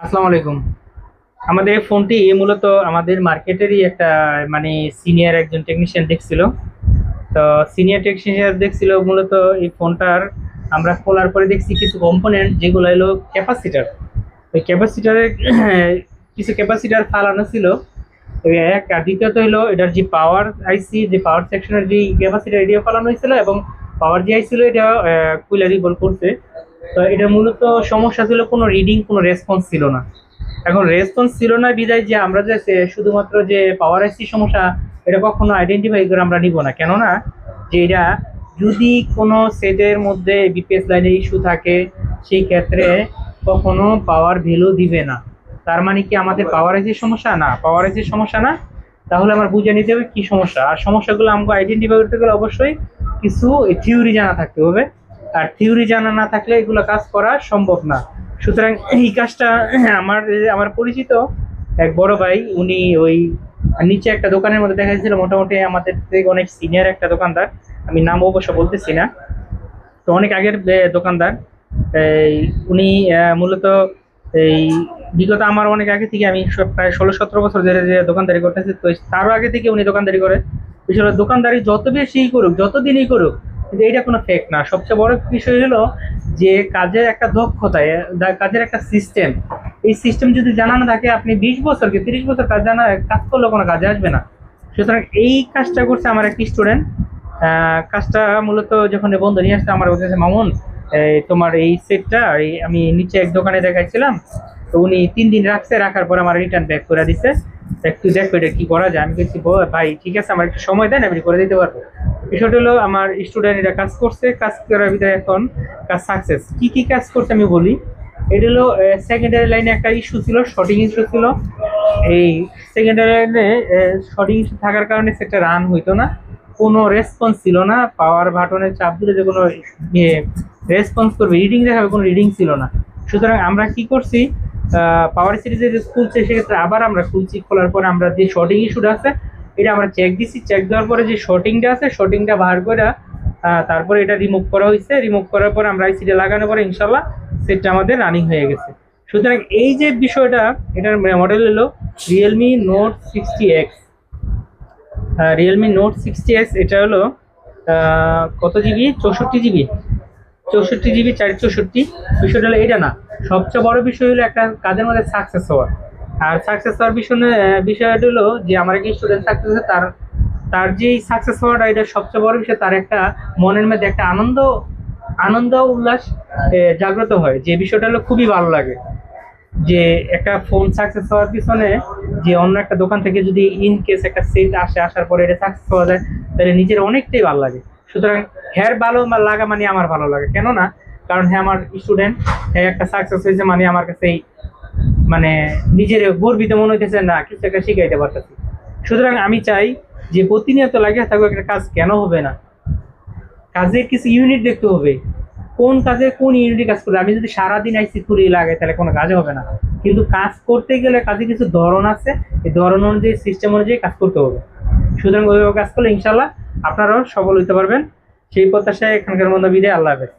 আসসালামু আলাইকুম। আমাদের ফোনটি মূলত আমাদের মার্কেটেরই একটা মানে সিনিয়র একজন টেকনিশিয়ান দেখছিল। তো সিনিয়র টেকনিশিয়ান দেখছিল মূলত এই ফোনটার। আমরা খোলার পরে দেখছি কিছু কম্পোনেন্ট যেগুলো হলো ক্যাপাসিটার। ওই ক্যাপাসিটারের কিছু ক্যাপাসিটার ফালানো ছিল। ওই এক আর দ্বিতীয়ত হলো এটার যে পাওয়ার আইসি, যে পাওয়ার সেকশনের যে ক্যাপাসিটার এটিও ফালানো হয়েছিল, এবং পাওয়ার যে আইসি ছিল এটা কুইলারি বল করছে। তো এটা মূলত সমস্যা ছিল, কোনো রিডিং কোনো রেসপন্স ছিল না। এখন রেসপন্স ছিল না বিদায় যে আমরা যে শুধুমাত্র যে পাওয়ার আইসি সমস্যা, এটা কখনো আইডেন্টিফাই করে আমরা নিব না। কেননা যে এটা যদি কোনো সেটের মধ্যে বিপিএস লাইনের ইস্যু থাকে, সেই ক্ষেত্রে কখনো পাওয়ার ভ্যালু দিবে না। তার মানে কি আমাদের পাওয়ার আইসির সমস্যা? না, পাওয়ার আইসির সমস্যা না। তাহলে আমার বুঝে নিতে হবে কি সমস্যা। আর সমস্যাগুলো আমাকে আইডেন্টিফাই করতে গেলে অবশ্যই কিছু থিওরি জানা থাকতে হবে। আর থিওরি জানা না থাকলে এগুলো কাজ করা সম্ভব না। সুতরাং এই কাজটা আমার আমার পরিচিত এক বড় ভাই, উনি ওই নিচে একটা দোকানের মধ্যে দেখা যাচ্ছিল, মোটামুটি আমাদের থেকে অনেক সিনিয়র একটা দোকানদার। আমি নাম অবশ্য বলতেছি না। তো অনেক আগের দোকানদার। এই উনি মূলত এই বিগত আমার অনেক আগে থেকে, আমি প্রায় 16-17 বছর ধরে যে দোকানদারি করতেছি, তো তারও আগে থেকে উনি দোকানদারি করে। বিশেষ করে দোকানদারি যত বেশি করুক, যতদিনই করুক, কিন্তু এইটা কোনো ফেক না। সবচেয়ে বড় বিষয় হলো যে কাজের একটা দক্ষতা, কাজের একটা সিস্টেম। এই সিস্টেম যদি জানা না থাকে, আপনি 20 বছর কি 30 বছর কাজ করলেও কোনো কাজে আসবে না। সুতরাং এই কাজটা করছে আমার এক স্টুডেন্ট। কাজটা মূলত যখন এ বন্ধু নিয়ে আসছে আমার বলতেছে, মামুন তোমার এই সেটটা আমি নিচে এক দোকানে দেখাইছিলাম, তো উনি 3 দিন রাখছে, রাখার পর আমার রিটার্ন ব্যাক করে দিছে। একটু দেখো এটা কি করা যায়। আমি বলছি, ভাই ঠিক আছে, আমার একটু সময় দেন, আমি করে দিতে পারবো। বিষয়টা হলো আমার স্টুডেন্ট এটা কাজ করছে, কাজ করার ভিতরে এখন কাজ সাকসেস। কি কি কাজ করছে আমি বলি। এটা হলো সেকেন্ডারি লাইনে একটা ইস্যু ছিল, শর্টিং ইস্যু ছিল। এই সেকেন্ডারি লাইনে শর্টিং ইস্যু থাকার কারণে সেটা রান হইতো না, কোনো রেসপন্স ছিল না। পাওয়ার বাটনে চাপ দিলে যে কোনো রেসপন্স করবে, রিডিং দেখাবে, কোনো রিডিং ছিল না। সুতরাং আমরা কি করছি, পাওয়ার সিরিজে যে খুলছে সেক্ষেত্রে আবার আমরা খুলছি। খোলার পরে আমরা যে শর্টিং ইস্যুটা আছে এটা আমরা চেক দিছি। চেক দেওয়ার পরে যে শর্টিংটা আছে, শর্টিংটা বার করে তারপরে এটা রিমুভ করা হয়েছে। রিমুভ করার পরে আমরা আইসিটা লাগানোর পরে ইনশাল্লাহ সেটটা আমাদের রানিং হয়ে গেছে। সুতরাং এই যে বিষয়টা, এটার মডেল হলো Realme Note 60X। Realme Note 60X, এটা হলো কত জিবি, 64 জিবি। 64 জিবি 464। বিষয়টা হলো এটা না, সবচেয়ে বড় বিষয় হলো একটা কাজের মধ্যে সাকসেস হওয়া। আর সাকসেস হওয়ার বিষয়টা হলো যে আমার এক স্টুডেন্ট সাকসেস, তার তার যেই সাকসেস হওয়াটা, এটা সবচেয়ে বড় বিষয়। তার একটা মনের মধ্যে একটা আনন্দ আনন্দ উল্লাস জাগ্রত হয়, যে বিষয়টা হলো খুবই ভালো লাগে। যে একটা ফোন সাকসেস হওয়ার পিছনে, যে অন্য একটা দোকান থেকে যদি ইন কেস একটা সেট আসে, আসার পরে এটা সাকসেস হওয়া যায়, তাহলে নিজের অনেকটাই ভালো লাগে। সুতরাং হ্যার ভালো লাগা মানে আমার ভালো লাগে। কেননা কারণ হ্যাঁ আমার স্টুডেন্ট, হ্যাঁ একটা সাকসেস হয়েছে, মানে আমার কাছে মানে নিজের গর্বিত মনে হইতেছে, না কিছু একটা শিখাইতে পারতেছি। সুতরাং আমি চাই যে প্রতিনিয়ত লাগিয়ে থাকবো একটা কাজ, কেন হবে না। কাজের কিছু ইউনিট দেখতে হবে, কোন কাজে কোন ইউনিটে কাজ করবে। আমি যদি সারাদিন আইসি খুঁড়িয়ে লাগাই তাহলে কোনো কাজে হবে না। কিন্তু কাজ করতে গেলে কাজে কিছু ধরন আছে, এই ধরন অনুযায়ী সিস্টেম অনুযায়ী কাজ করতে হবে। সুতরাং ওইভাবে কাজ করলে ইনশাল্লাহ আপনারাও সফল হইতে পারবেন। সেই প্রত্যাশায় এখানকার মধ্যে বিদায়। আল্লাহ হাফেজ।